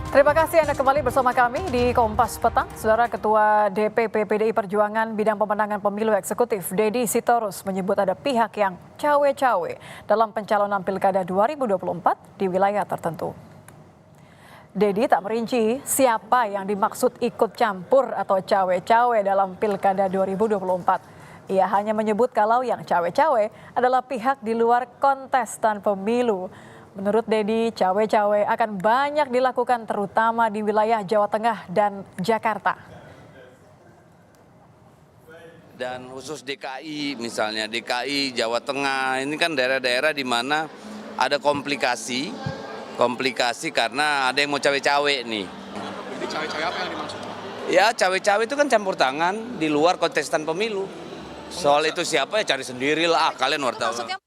Terima kasih Anda kembali bersama kami di Kompas Petang. Saudara Ketua DPP PDI Perjuangan Bidang Pemenangan Pemilu Eksekutif Deddy Sitorus menyebut ada pihak yang cawe-cawe dalam pencalonan Pilkada 2024 di wilayah tertentu. Deddy tak merinci siapa yang dimaksud ikut campur atau cawe-cawe dalam Pilkada 2024. Ia hanya menyebut kalau yang cawe-cawe adalah pihak di luar kontestan pemilu. Menurut Deddy, cawe-cawe akan banyak dilakukan terutama di wilayah Jawa Tengah dan Jakarta. Dan khusus DKI misalnya, DKI, Jawa Tengah, ini kan daerah-daerah di mana ada komplikasi karena ada yang mau cawe-cawe nih. Jadi cawe-cawe apa yang dimaksud? Ya cawe-cawe itu kan campur tangan di luar kontestan pemilu. Soal itu siapa ya cari sendirilah, kalian wartawan.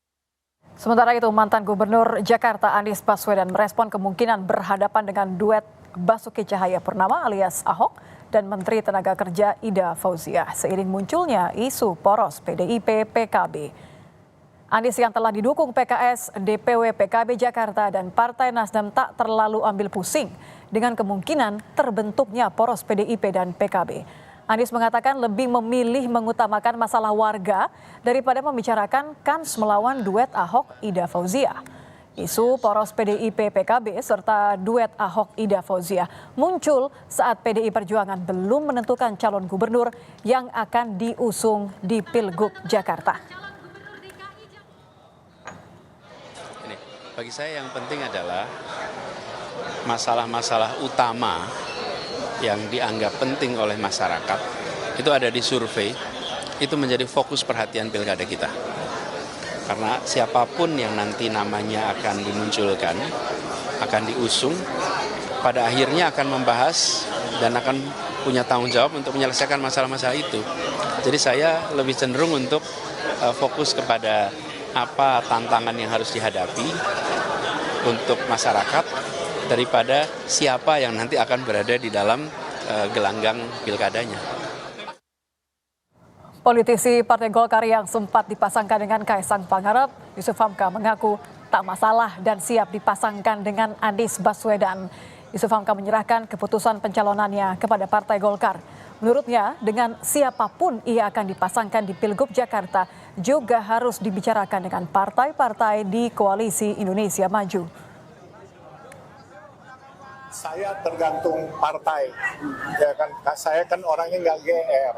Sementara itu mantan Gubernur Jakarta Anies Baswedan merespon kemungkinan berhadapan dengan duet Basuki Cahayapurnama alias Ahok dan Menteri Tenaga Kerja Ida Fauziah seiring munculnya isu poros PDIP PKB. Anies yang telah didukung PKS, DPW PKB Jakarta dan Partai Nasdem tak terlalu ambil pusing dengan kemungkinan terbentuknya poros PDIP dan PKB. Anies mengatakan lebih memilih mengutamakan masalah warga daripada membicarakan kans melawan duet Ahok-Ida Fauziah. Isu poros PDIP PKB serta duet Ahok-Ida Fauziah muncul saat PDI Perjuangan belum menentukan calon gubernur yang akan diusung di Pilgub Jakarta. Bagi saya yang penting adalah masalah-masalah utama yang dianggap penting oleh masyarakat itu ada di survei, itu menjadi fokus perhatian pilkada kita. Karena siapapun yang nanti namanya akan dimunculkan, akan diusung, pada akhirnya akan membahas dan akan punya tanggung jawab untuk menyelesaikan masalah-masalah itu. Jadi saya lebih cenderung untuk fokus kepada apa tantangan yang harus dihadapi untuk masyarakat, daripada siapa yang nanti akan berada di dalam gelanggang pilkadanya. Politisi Partai Golkar yang sempat dipasangkan dengan Kaisang Pangarep, Yusuf Hamka mengaku tak masalah dan siap dipasangkan dengan Anies Baswedan. Yusuf Hamka menyerahkan keputusan pencalonannya kepada Partai Golkar. Menurutnya, dengan siapapun ia akan dipasangkan di Pilgub Jakarta juga harus dibicarakan dengan partai-partai di Koalisi Indonesia Maju. Saya tergantung partai, ya kan. Saya kan orangnya nggak GR,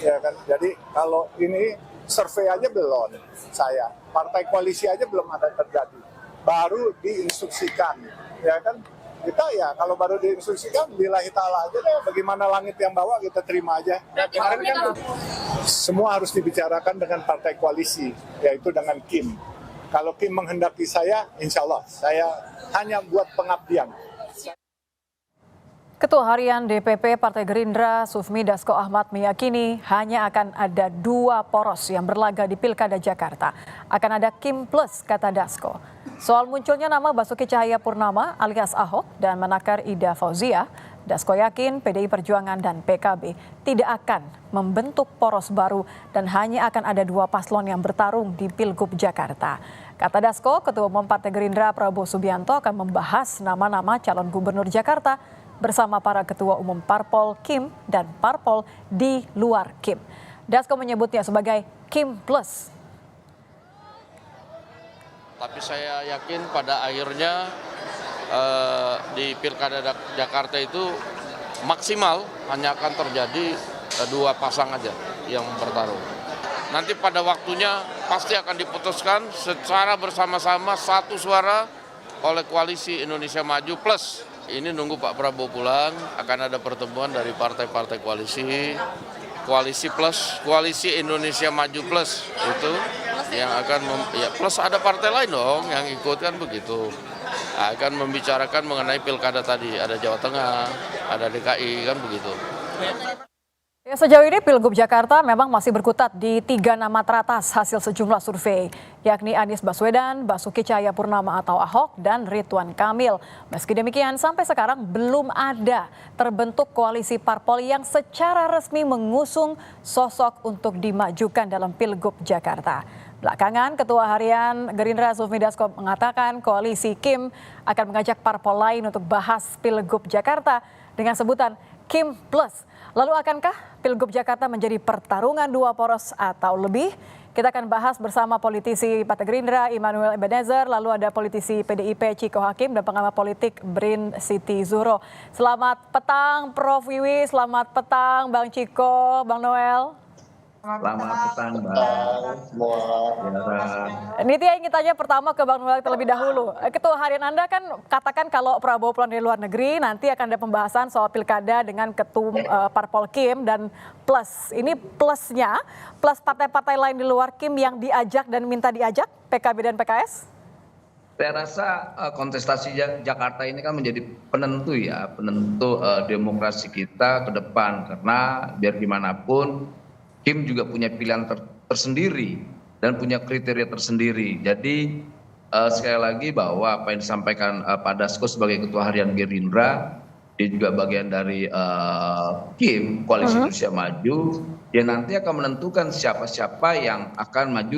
ya kan. Jadi kalau ini survei aja belum, saya partai koalisi aja belum ada terjadi, baru diinstruksikan, ya kan. Kita ya kalau baru diinstruksikan, billahi ta'ala aja deh. Bagaimana langit yang bawa kita terima aja. Kemarin kan semua harus dibicarakan dengan partai koalisi, yaitu dengan Kim. Kalau Kim menghendaki saya, insya Allah saya hanya buat pengabdian. Ketua Harian DPP Partai Gerindra Sufmi Dasko Ahmad meyakini hanya akan ada 2 poros yang berlaga di Pilkada Jakarta. Akan ada Kim Plus, kata Dasko. Soal munculnya nama Basuki Cahayapurnama alias Ahok dan menakar Ida Fauziah, Dasko yakin PDI Perjuangan dan PKB tidak akan membentuk poros baru dan hanya akan ada 2 paslon yang bertarung di Pilgub Jakarta. Kata Dasko, Ketua Umum Partai Gerindra Prabowo Subianto akan membahas nama-nama calon gubernur Jakarta bersama para ketua umum Parpol Kim dan Parpol di luar Kim. Dasko menyebutnya sebagai Kim Plus. Tapi saya yakin pada akhirnya di Pilkada Jakarta itu maksimal hanya akan terjadi 2 pasang aja yang bertarung. Nanti pada waktunya pasti akan diputuskan secara bersama-sama 1 suara oleh Koalisi Indonesia Maju Plus. Ini nunggu Pak Prabowo pulang, akan ada pertemuan dari partai-partai koalisi plus, Koalisi Indonesia Maju Plus itu yang akan, plus ada partai lain dong yang ikut kan begitu. Akan membicarakan mengenai pilkada tadi, ada Jawa Tengah, ada DKI kan begitu. Ya, sejauh ini Pilgub Jakarta memang masih berkutat di 3 nama teratas hasil sejumlah survei, yakni Anies Baswedan, Basuki Cahayapurnama atau Ahok, dan Ridwan Kamil. Meski demikian, sampai sekarang belum ada terbentuk koalisi parpol yang secara resmi mengusung sosok untuk dimajukan dalam Pilgub Jakarta. Belakangan, Ketua Harian Gerindra Sufmi Dasko mengatakan koalisi Kim akan mengajak parpol lain untuk bahas Pilgub Jakarta dengan sebutan Kim Plus. Lalu akankah Pilgub Jakarta menjadi pertarungan dua poros atau lebih? Kita akan bahas bersama politisi Partai Gerindra Immanuel Ebenezer, lalu ada politisi PDIP Chiko Hakim dan pengamat politik Brin Siti Zuhro. Selamat petang Prof. Wiwi, selamat petang Bang Chiko, Bang Noel. Selamat petang, Mbak. Semua. Nitya ingin tanya pertama ke Bang Noel terlebih dahulu. Ketua harian Anda kan katakan kalau Prabowo pulang dari luar negeri, nanti akan ada pembahasan soal pilkada dengan ketum Parpol Kim dan plus. Ini plusnya, plus partai-partai lain di luar Kim yang diajak dan minta diajak, PKB dan PKS? Saya rasa kontestasi Jakarta ini kan menjadi penentu ya, penentu demokrasi kita ke depan. Karena biar gimana pun, Kim juga punya pilihan tersendiri dan punya kriteria tersendiri. Jadi sekali lagi bahwa apa yang disampaikan Pak Dasko sebagai Ketua Harian Gerindra, dia juga bagian dari Kim, Koalisi Indonesia Maju, dia nanti akan menentukan siapa-siapa yang akan maju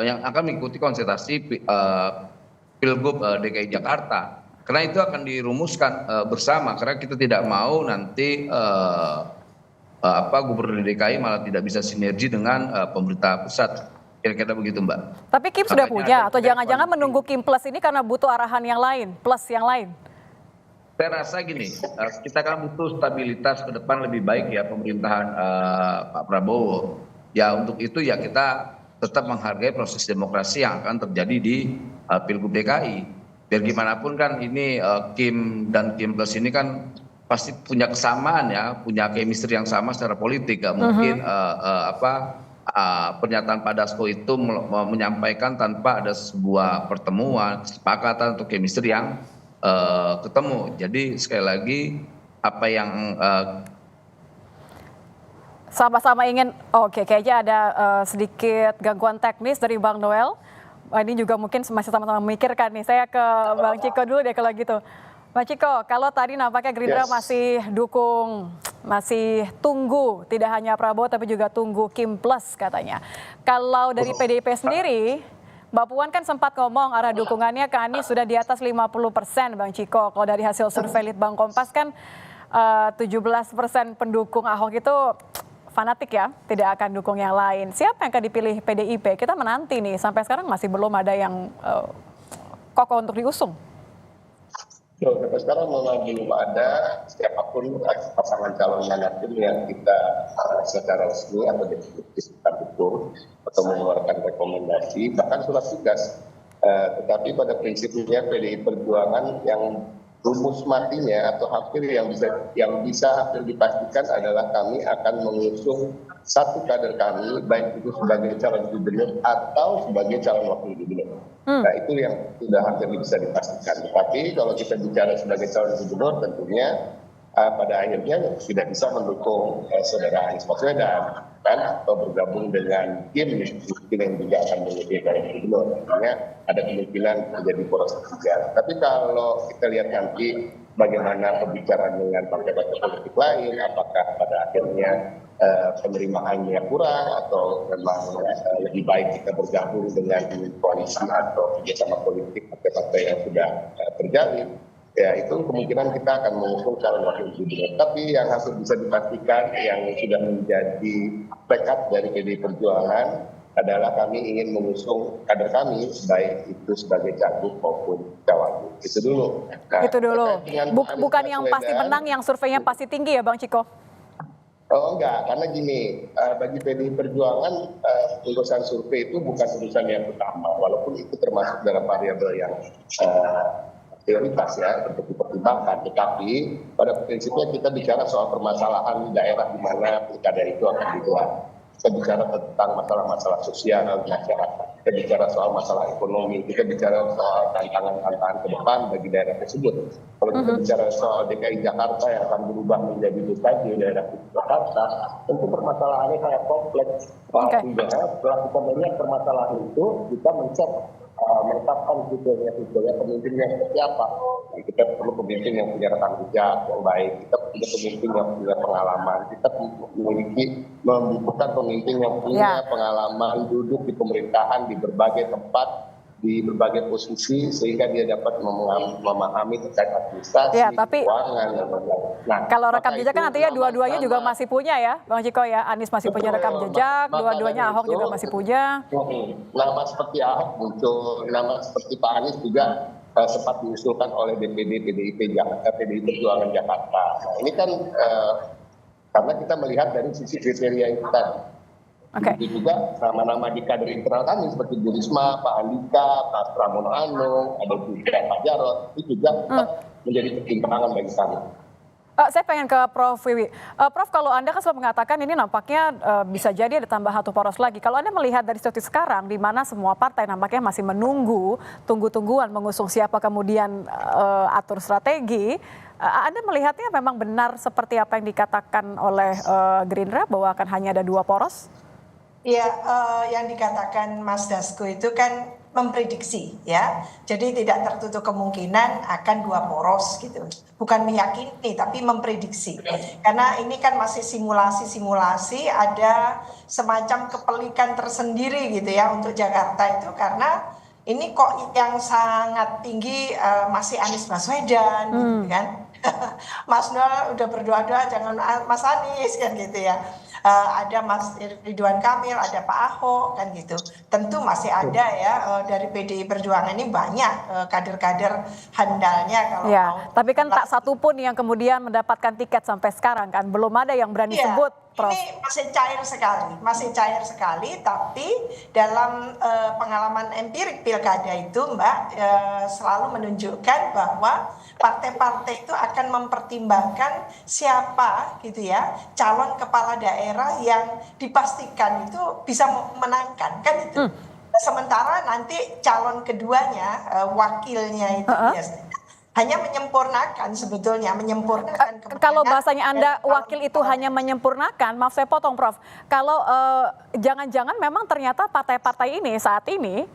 yang akan mengikuti konsentrasi Pilgub DKI Jakarta. Karena itu akan dirumuskan bersama, karena kita tidak mau nanti Gubernur DKI malah tidak bisa sinergi dengan pemerintah pusat, kira-kira begitu Mbak. Tapi Kim sudah punya atau jangan-jangan menunggu Kim Plus ini karena butuh arahan yang lain, plus yang lain? Saya rasa gini, kita kan butuh stabilitas ke depan lebih baik ya pemerintahan Pak Prabowo. Ya untuk itu ya kita tetap menghargai proses demokrasi yang akan terjadi di Pilgub DKI. Biar gimana pun kan ini Kim dan Kim Plus ini kan pasti punya kesamaan ya, punya chemistry yang sama secara politik. Gak mungkin pernyataan Pak Dasko itu menyampaikan tanpa ada sebuah pertemuan, kesepakatan atau chemistry yang ketemu. Jadi sekali lagi apa yang sama-sama ingin, kayaknya ada sedikit gangguan teknis dari Bang Noel. Ini juga mungkin masih sama-sama memikirkan nih. Saya ke Bang Chiko dulu deh kalau gitu. Bang Chiko, kalau tadi nampaknya Gerindra masih dukung, masih tunggu, tidak hanya Prabowo tapi juga tunggu Kim Plus katanya. Kalau dari PDIP sendiri, Mbak Puan kan sempat ngomong arah dukungannya ke Anies sudah di atas 50% Bang Chiko. Kalau dari hasil survei Litbang Kompas kan 17% pendukung Ahok itu fanatik ya, tidak akan dukung yang lain. Siapa yang akan dipilih PDIP? Kita menanti nih, sampai sekarang masih belum ada yang kokoh untuk diusung. Sampai sekarang memang belum ada siapapun pasangan calon manapun yang kita secara resmi atau definitif kita dukung atau mengeluarkan rekomendasi, bahkan surat tugas. Tetapi pada prinsipnya PDI Perjuangan yang rumus matinya atau hampir yang bisa hampir dipastikan adalah kami akan mengusung satu kader kami, baik itu sebagai calon gubernur atau sebagai calon wakil gubernur. Nah itu yang sudah hampir bisa dipastikan. Tapi kalau kita bicara sebagai calon gubernur tentunya pada akhirnya tidak bisa mendukung saudara Anies Baswedan kan, atau bergabung dengan Kim mungkin yang juga akan menjadi calon gubernur. Artinya ada kemungkinan menjadi poros ketiga. Tapi kalau kita lihat nanti bagaimana pembicaraan dengan partai-partai politik lain, apakah pada akhirnya penerimaannya kurang atau memang lebih baik kita bergabung dengan koalisi atau kerjasama politik partai-partai yang sudah terjalin, ya itu kemungkinan kita akan mengusung calon wakil gubernur. Tapi yang harus bisa dipastikan yang sudah menjadi tekad dari PDI Perjuangan adalah kami ingin mengusung kader kami, baik itu sebagai cagup maupun cawagup. Itu dulu. Nah, itu dulu. Bukan yang pasti menang, yang surveinya pasti tinggi ya Bang Chiko? Oh enggak, karena gini, bagi PDI Perjuangan urusan survei itu bukan urusan yang utama, walaupun itu termasuk dalam variabel yang prioritas ya untuk dipertimbangkan. Tetapi pada prinsipnya kita bicara soal permasalahan daerah di mana pilkada itu akan digelar. Kita bicara tentang masalah-masalah sosial masyarakat, kita bicara soal masalah ekonomi, kita bicara soal tantangan-tantangan ke depan bagi daerah tersebut. Kalau kita bicara soal DKI Jakarta yang akan berubah menjadi di daerah Jakarta, tentu permasalahannya sangat kompleks. Setelah kita melihat permasalahan itu, kita mencek menetapkan kriteria pemimpin yang seperti apa. Kita perlu pemimpin yang punya rekam jejak yang baik, kita punya pemimpin yang punya pengalaman, kita membutuhkan pemimpin yang punya pengalaman duduk di pemerintahan di berbagai tempat, di berbagai posisi, sehingga dia dapat memahami terkait administrasi, keuangan, dan lain-lain. Nah, kalau rekam jejak kan artinya dua-duanya juga masih punya ya, Bang Ciko ya. Anies masih punya rekam jejak, dua-duanya Ahok juga masih punya. Nama seperti Ahok muncul, nama seperti Pak Anies juga sempat diusulkan oleh DPD PDIP Perjuangan Jakarta. Nah, ini kan karena kita melihat dari sisi kriteria itu tadi. Itu juga nama-nama di kader internal kami seperti Bu Risma, Pak Andika, Pak Pramono Anung, ada juga Pak Jarod, itu juga menjadi pertimbangan bagi kami. Saya pengen ke Prof. Wiwi. Prof, kalau Anda kan selalu mengatakan ini nampaknya bisa jadi ada tambah satu poros lagi. Kalau Anda melihat dari situasi sekarang, di mana semua partai nampaknya masih menunggu, tunggu-tungguan mengusung siapa kemudian atur strategi, Anda melihatnya memang benar seperti apa yang dikatakan oleh Gerindra bahwa akan hanya ada dua poros? Ya, yang dikatakan Mas Dasko itu kan memprediksi ya. Jadi tidak tertutup kemungkinan akan dua poros gitu. Bukan meyakini tapi memprediksi. Karena ini kan masih simulasi-simulasi, ada semacam kepelikan tersendiri gitu ya untuk Jakarta itu, karena ini kok yang sangat tinggi masih Anies Baswedan gitu kan. Mas Noel udah berdoa-doa jangan Mas Anies kan gitu ya. Ada Mas Ridwan Kamil, ada Pak Ahok kan gitu. Tentu masih ada ya dari PDI Perjuangan ini banyak kader-kader handalnya kalau ya, mau. Tapi kan tak satu pun yang kemudian mendapatkan tiket sampai sekarang kan. Belum ada yang berani sebut, Prof. Ini masih cair sekali, tapi dalam pengalaman empirik pilkada itu Mbak selalu menunjukkan bahwa partai-partai itu akan mempertimbangkan siapa gitu ya calon kepala daerah yang dipastikan itu bisa memenangkan kan itu. Sementara nanti calon keduanya wakilnya itu biasanya hanya menyempurnakan sebetulnya, menyempurnakan. Kalau bahasanya Anda wakil itu hanya menyempurnakan, maaf saya potong Prof. Kalau jangan-jangan memang ternyata partai-partai ini saat ini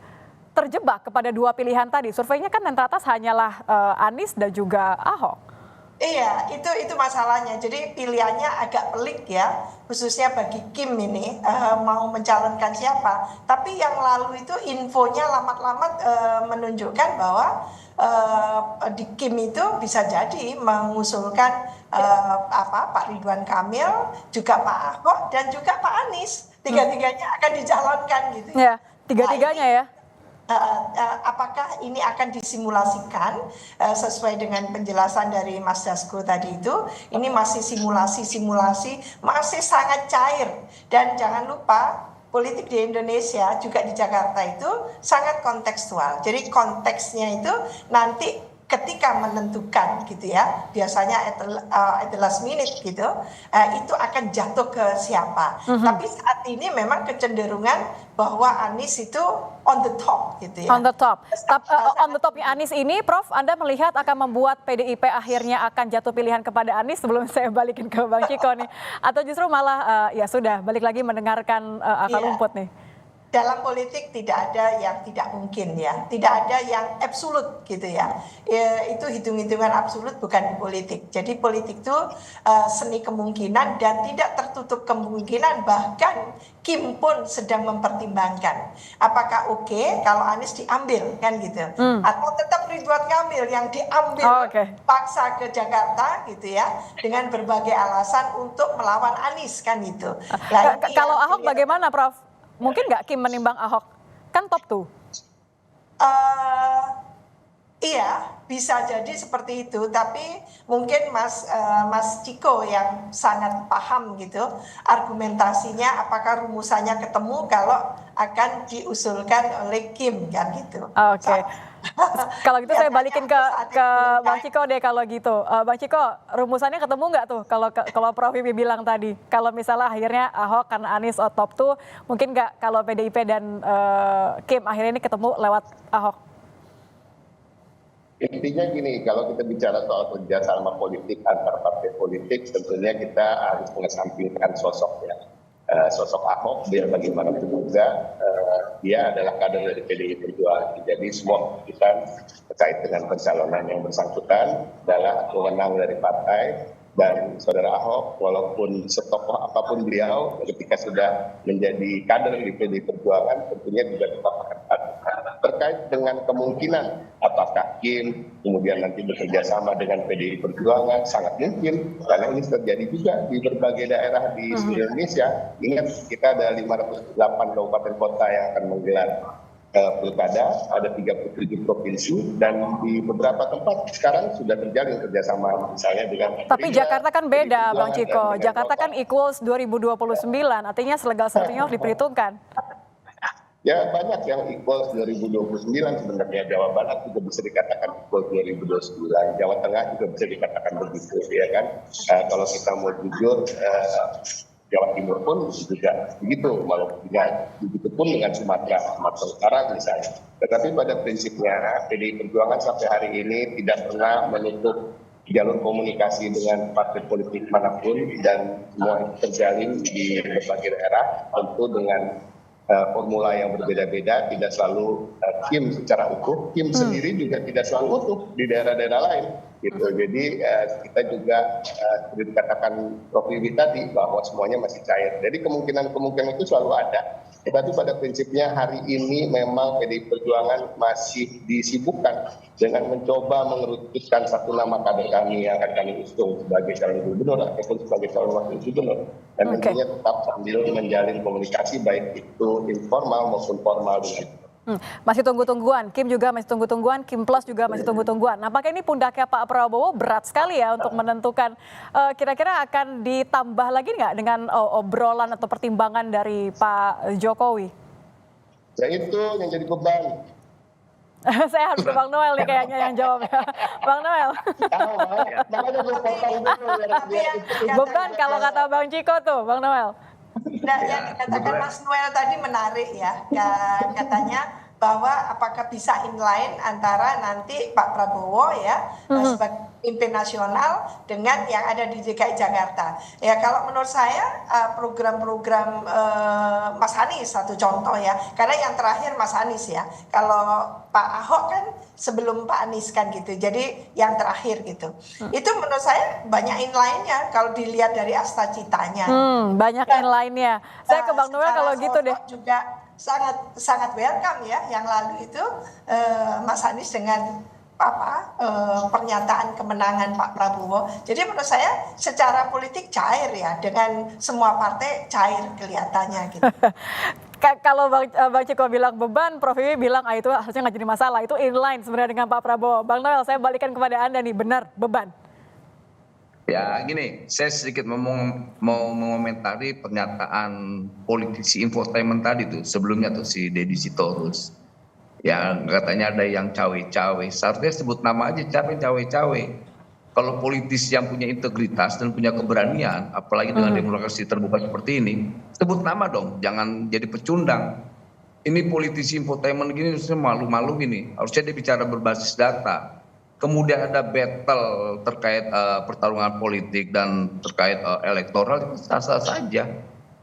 terjebak kepada dua pilihan tadi. Surveinya kan yang teratas hanyalah Anies dan juga Ahok. Iya, itu masalahnya. Jadi pilihannya agak pelik ya, khususnya bagi Kim ini mau mencalonkan siapa. Tapi yang lalu itu infonya lamat-lamat menunjukkan bahwa di Kim itu bisa jadi mengusulkan Pak Ridwan Kamil, juga Pak Ahok dan juga Pak Anies. Tiga-tiganya akan dicalonkan gitu. Ya, tiga-tiganya ya. Apakah ini akan disimulasikan sesuai dengan penjelasan dari Mas Dasko tadi itu, ini masih simulasi masih sangat cair. Dan jangan lupa politik di Indonesia juga di Jakarta itu sangat kontekstual. Jadi konteksnya itu nanti ketika menentukan gitu ya, biasanya at the last minute gitu, itu akan jatuh ke siapa. Tapi saat ini memang kecenderungan bahwa Anies itu on the top gitu ya. On the top. On the topnya Anies ini, Prof, Anda melihat akan membuat PDIP akhirnya akan jatuh pilihan kepada Anies sebelum saya balikin ke Bang Ciko nih. Atau justru malah ya sudah balik lagi mendengarkan akal rumput nih. Dalam politik tidak ada yang tidak mungkin ya, tidak ada yang absolut gitu ya. Itu hitung-hitungan absolut bukan di politik. Jadi politik itu seni kemungkinan dan tidak tertutup kemungkinan, bahkan Kim pun sedang mempertimbangkan apakah oke kalau Anies diambil kan gitu, atau tetap Ridwan Kamil yang diambil paksa ke Jakarta gitu ya dengan berbagai alasan untuk melawan Anies kan gitu. Kalau Ahok bagaimana, Prof? Mungkin nggak Kim menimbang Ahok? Kan top tuh. Iya, bisa jadi seperti itu. Tapi mungkin Mas Ciko yang sangat paham gitu argumentasinya, apakah rumusannya ketemu kalau akan diusulkan oleh Kim kan gitu. Oke. Kalau gitu saya balikin ke Bang Ciko deh kalau gitu. Bang Ciko, rumusannya ketemu nggak tuh kalau Prof Wiwi bilang tadi? Kalau misalnya akhirnya Ahok karena Anies top tuh, mungkin nggak kalau PDIP dan Kim akhirnya ini ketemu lewat Ahok? Intinya gini, kalau kita bicara soal kerjasama politik antar partai politik, tentunya kita harus mengesampingkan sosok ya. sosok Ahok, biar bagaimanapun juga dia adalah kader dari PDI Perjuangan. Jadi semua keputusan terkait dengan pencalonan yang bersangkutan adalah wewenang dari partai. Dan saudara Ahok, walaupun setokoh apapun beliau, ketika sudah menjadi kader di PDI Perjuangan, tentunya juga tetap akan terkait dengan kemungkinan apakah Kim kemudian nanti bekerja sama dengan PDI Perjuangan, sangat mungkin karena ini terjadi juga di berbagai daerah di seluruh Indonesia. Ingat, kita ada 508 kabupaten kota yang akan menggelar pilkada, ada 37 provinsi, dan di beberapa tempat sekarang sudah terjalin kerjasama misalnya dengan. Tapi Jakarta kan beda, Bang Ciko. Jakarta kan equals 2029, artinya segala-sesuatunya harus diperhitungkan. Ya, banyak yang equals 2029 sebenarnya. Jawa Barat juga bisa dikatakan equals 2029. Jawa Tengah juga bisa dikatakan begitu, ya kan. Kalau kita mau jujur, Jawa Timur pun juga begitu, walaupun begitu pun dengan Sumatera Utara misalnya. Tetapi pada prinsipnya PDI Perjuangan sampai hari ini tidak pernah menutup jalur komunikasi dengan partai politik manapun, dan semua itu terjalin di berbagai daerah, tentu dengan formula yang berbeda-beda, tidak selalu Kim secara utuh, Kim sendiri juga tidak selalu utuh di daerah-daerah lain. Gitu. Jadi kita juga seperti dikatakan Prof. Wiwi tadi bahwa semuanya masih cair. Jadi kemungkinan itu selalu ada. Tetapi pada prinsipnya hari ini memang PDI Perjuangan masih disibukkan dengan mencoba mengerucutkan satu nama kader kami yang akan kami usung sebagai calon gubernur ataupun sebagai calon wakil gubernur. Dan tentunya tetap sambil menjalin komunikasi baik itu informal maupun formal dengan Masih tunggu-tungguan, Kim juga masih tunggu-tungguan, Kim Plus juga masih tunggu-tungguan. Nampaknya ini pundaknya Pak Prabowo berat sekali ya untuk menentukan kira-kira akan ditambah lagi nggak dengan obrolan atau pertimbangan dari Pak Jokowi? Ya itu yang jadi beban. Saya harus ke Bang Noel nih kayaknya yang jawab ya. Bang Noel. Beban kalau kata Bang Ciko tuh, Bang Noel. Nah, yang dikatakan Mas Noel tadi menarik ya, katanya bahwa apakah bisa inline antara nanti Pak Prabowo ya sebagai pemimpin nasional dengan yang ada di DKI Jakarta. Ya kalau menurut saya program-program Mas Anies satu contoh ya, karena yang terakhir Mas Anies ya. Kalau Pak Ahok kan sebelum Pak Anies kan gitu, jadi yang terakhir gitu. Itu menurut saya banyak inline-nya kalau dilihat dari asta citanya. Banyak inline-nya. Saya ke Bang Noel kalau gitu deh. Juga sangat welcome ya yang lalu itu Mas Anies dengan pernyataan kemenangan Pak Prabowo. Jadi menurut saya secara politik cair ya, dengan semua partai cair kelihatannya gitu. Kalau Bang Ciko bilang beban, Prof. Wiwi bilang itu harusnya nggak jadi masalah. Itu inline sebenarnya dengan Pak Prabowo. Bang Noel, saya balikan kepada Anda nih, benar beban. Ya gini, saya sedikit mau mengomentari pernyataan politisi infotainment tadi tuh sebelumnya tuh si Deddy Sitorus. Ya katanya ada yang cawe-cawe, seharusnya sebut nama aja cawe-cawe. Kalau politis yang punya integritas dan punya keberanian, apalagi dengan demokrasi terbuka seperti ini, sebut nama dong, jangan jadi pecundang. Ini politisi infotainment gini harusnya malu-malu gini, harusnya dia bicara berbasis data. Kemudian ada battle terkait pertarungan politik dan terkait elektoral, itu sah-sah saja.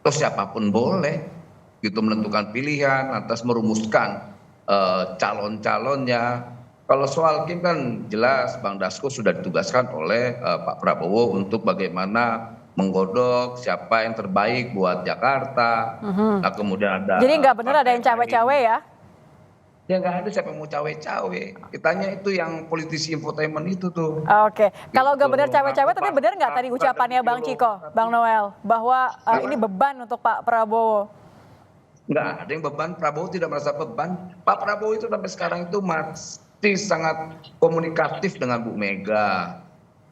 Terus siapapun boleh gitu menentukan pilihan, atas merumuskan calon-calonnya. Kalau soal Kim kan jelas Bang Dasko sudah ditugaskan oleh Pak Prabowo untuk bagaimana menggodok siapa yang terbaik buat Jakarta. Nah kemudian ada. Jadi nggak benar ada yang cawe-cawe ya? Ya nggak ada siapa yang mau cawe-cawe. Kitanya itu yang politisi infotainment itu tuh. Oke, kalau nggak benar cawe-cawe, tapi benar nggak tadi ucapannya Bang Ciko, Bang Noel, bahwa ini beban untuk Pak Prabowo? Nggak ada yang beban, Prabowo tidak merasa beban. Pak Prabowo itu sampai sekarang itu masih sangat komunikatif dengan Bu Mega.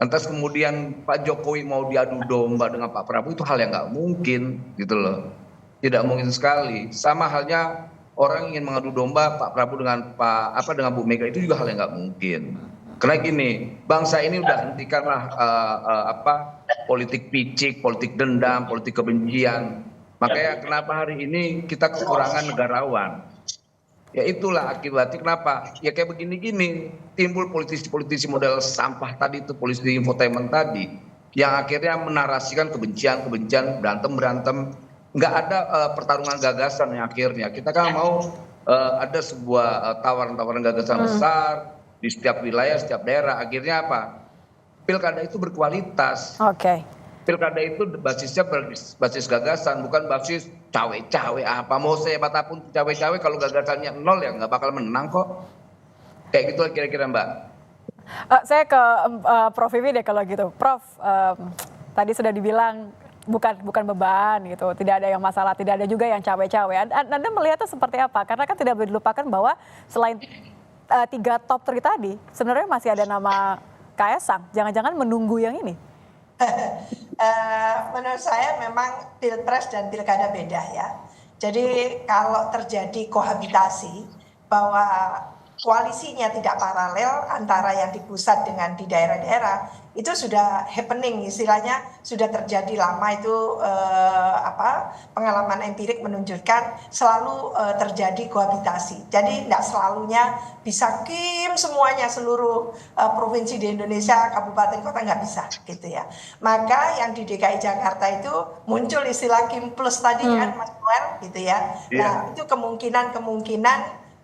Lantas kemudian Pak Jokowi mau diadu domba dengan Pak Prabowo, itu hal yang nggak mungkin gitu loh. Tidak mungkin sekali. Sama halnya orang ingin mengadu domba Pak Prabowo dengan dengan Bu Mega, itu juga hal yang nggak mungkin. Karena gini, bangsa ini udah hentikanlah politik picik, politik dendam, politik kebencian. Makanya kenapa hari ini kita kekurangan negarawan? Ya itulah akibatnya kenapa. Ya kayak begini-gini timbul politisi-politisi model sampah tadi itu, politisi infotainment tadi, yang akhirnya menarasikan kebencian, berantem. nggak ada pertarungan gagasan yang akhirnya. Kita kan mau ada sebuah tawaran-tawaran gagasan besar di setiap wilayah, setiap daerah. Akhirnya apa? Pilkada itu berkualitas. Oke. Pilkada itu basisnya basis gagasan, bukan basis cawe-cawe apa. Mau sehebat apapun cawe-cawe kalau gagasannya nol ya nggak bakal menang kok. Kayak gitu kira-kira Mbak. Saya ke Prof Wiwi deh kalau gitu. Prof, tadi sudah dibilang bukan beban gitu, tidak ada yang masalah, tidak ada juga yang cawe-cawe. Anda melihatnya seperti apa? Karena kan tidak boleh dilupakan bahwa selain 3 top 3 tadi, sebenarnya masih ada nama Kaesang. Jangan-jangan menunggu yang ini? Menurut saya memang pilpres dan pilkada beda ya. Jadi kalau terjadi kohabitasi bahwa koalisinya tidak paralel antara yang di pusat dengan di daerah-daerah, itu sudah happening, istilahnya sudah terjadi lama. Itu pengalaman empirik menunjukkan selalu terjadi kohabitasi. Jadi tidak selalunya bisa semuanya seluruh provinsi di Indonesia, kabupaten kota, nggak bisa gitu ya. Maka yang di DKI Jakarta itu muncul istilah Kim Plus tadi kan Mas Noel gitu ya. Nah itu kemungkinan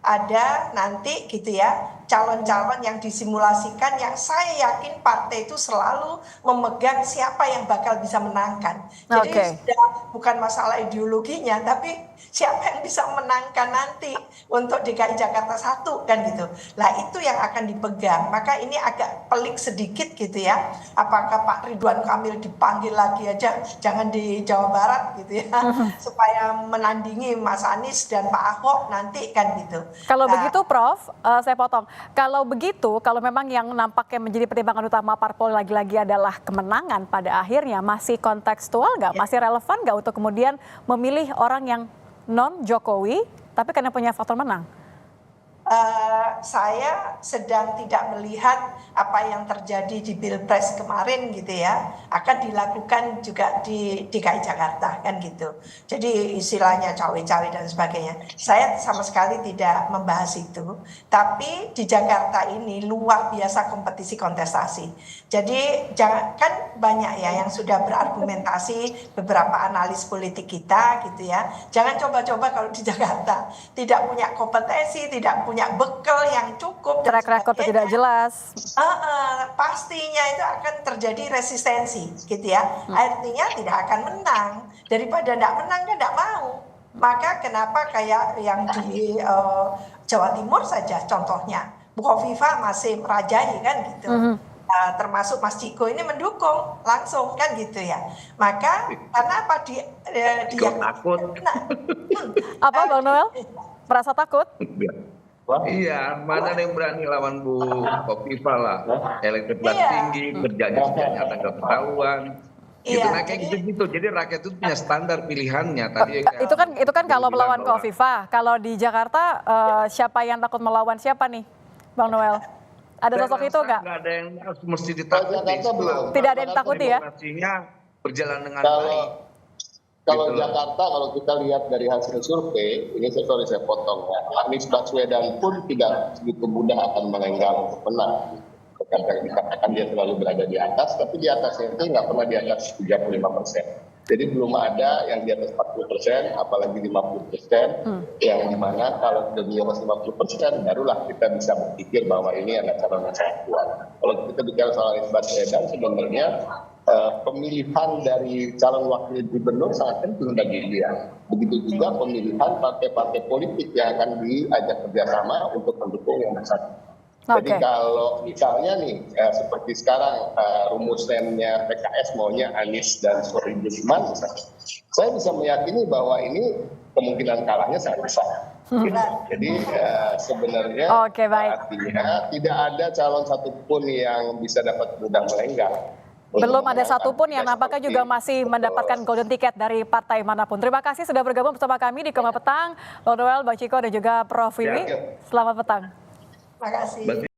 ada nanti gitu ya calon-calon yang disimulasikan, yang saya yakin partai itu selalu memegang siapa yang bakal bisa menangkan. Jadi sudah bukan masalah ideologinya, tapi siapa yang bisa menangkan nanti untuk DKI Jakarta 1 kan gitu. Lah itu yang akan dipegang. Maka ini agak pelik sedikit gitu ya. Apakah Pak Ridwan Kamil dipanggil lagi aja, jangan di Jawa Barat gitu ya, supaya menandingi Mas Anies dan Pak Ahok nanti kan gitu. Kalau begitu Prof, saya potong. Kalau begitu, kalau memang yang nampaknya menjadi pertimbangan utama parpol lagi-lagi adalah kemenangan pada akhirnya, masih kontekstual nggak? Masih relevan nggak untuk kemudian memilih orang yang non Jokowi, tapi karena punya faktor menang? Saya sedang tidak melihat apa yang terjadi di Pilpres kemarin gitu ya, akan dilakukan juga di DKI Jakarta kan gitu. Jadi istilahnya cawe-cawe dan sebagainya. Saya sama sekali tidak membahas itu. Tapi di Jakarta ini luar biasa kompetisi kontestasi. Jadi kan banyak ya yang sudah berargumentasi, beberapa analis politik kita gitu ya. Jangan coba-coba kalau di Jakarta tidak punya kompetensi, tidak punya bekal yang cukup, track record tidak jelas. Pastinya itu akan terjadi resistensi gitu ya. Artinya tidak akan menang. Daripada tidak menang kan tidak mau. Maka kenapa kayak yang di Jawa Timur saja contohnya, Bu Khofifa masih merajai kan gitu. Termasuk Mas Ciko ini mendukung langsung kan gitu ya. Maka karena apa dia takut. Apa Bang Noel? Merasa takut? Iya, mana ada yang berani lawan Bu Khofifa lah. Elektabilitas tinggi, kerjanya sudah nyata ketahuan. Gitu, nah kayak gitu-gitu. Jadi rakyat itu punya standar pilihannya. Tadi itu kan kalau melawan Khofifa. Kalau di Jakarta siapa yang takut melawan siapa nih, Bang Noel? Ada sosok itu nggak? Nggak ada yang mesti ditakuti. Tidak ada yang ditakuti ya? Demokrasinya berjalan dengan baik. Kalau Jakarta, kalau kita lihat dari hasil survei, ini saya potong ya, Anies Baswedan pun tidak begitu mudah akan melenggang untuk menang. Kadang dikatakan dia selalu berada di atas, tapi di atasnya itu nggak pernah di atas 35%. Jadi belum ada yang di atas 40%, apalagi 50%, yang dimana kalau sudah di atas 50%, barulah kita bisa berpikir bahwa ini adalah calon yang sangat kuat. Kalau kita bicara soal Anies Baswedan, sebenarnya pemilihan dari calon wakil gubernur sangat penting bagi dia. Begitu juga pemilihan partai-partai politik yang akan diajak kerjasama untuk mendukung yang bersangkutan. Jadi kalau misalnya nih seperti sekarang rumusnya PKS maunya Anies dan Sohibul Iman, saya bisa meyakini bahwa ini kemungkinan kalahnya sangat besar. Jadi sebenarnya artinya tidak ada calon satupun yang bisa dapat mudah melenggang. Belum ada satupun yang nampaknya juga masih mendapatkan golden ticket dari partai manapun. Terima kasih sudah bergabung bersama kami di Koma Petang, Bang Noel, Bang Ciko, dan juga Prof Wiwi. Selamat petang. Terima kasih.